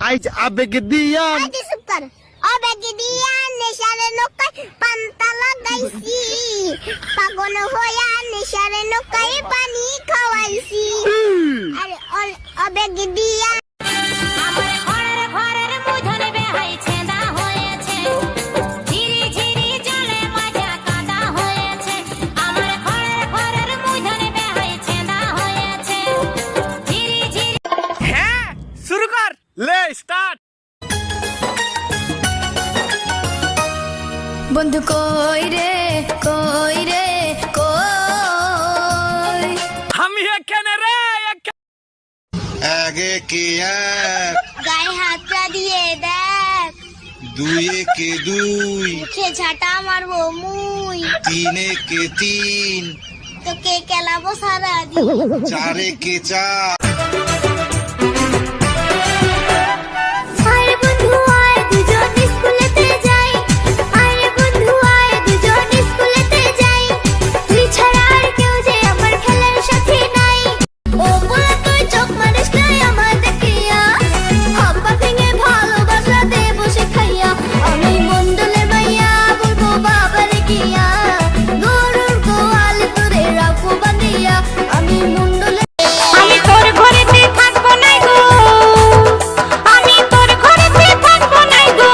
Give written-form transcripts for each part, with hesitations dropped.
আইজ আবেগ দিয়া চুপ কর। আবেগ দিয়া নেশার নৌকায় পান্তা লাগাইছি, পাগল হইয়া নেশার নৌকায় পানি খাওয়াইছি। আরে আবেগ দিয়া আমার ঘরের ঘরের মধ্যে বেহাই ছেঁদা হয়েছে, ঝিরি ঝিরি জলে মাজা কাদা হয়েছে। আমার ঘরের ঘরের মধ্যে বেহাই ছেঁদা হয়েছে, ঝিরি ঝিরি। হ্যাঁ শুরু কর। লে স্টার্ট। বন্ধু কই রে কই রে কই, আমি এখানে রে। আগে কে এক, গায়ে হাতটা দিয়ে দেখ, দুয়ে কে দুই, মুখে ঝাঁটা মারবো মুই, তিনে কে তিন, তোকে কেলাবো সারাদিন। চারে কে চার। আরে বন্ধু আয় দুজন স্কুলেতে যাই, আরে বন্ধু আয় দুজন স্কুলেতে যাই, তুই ছাড়া আর কেউ যে আমার খেলার সাথী নাই। ও বলে তুই চোখ মারিস নাই আমার দেখিয়া, হাপ্পা ভেঙে ভালোবাসা দেবো শেখাইয়া। আমি মন্ডলের মাইয়া বলবো বাবারে গিয়া, গরুর গোয়াল তোরে রাখবো বাঁধিয়া। আমি মন্ডলের আমি তোর ঘরেতে থাকবো নাই গো, আমি তোর ঘরেতে থাকবো নাই গো,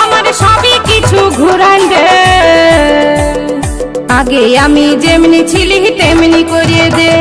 আমার সবই কিছু ঘুরাই দে। আগে আমি যেমনি ছিলি তেমনি করিয়ে দে।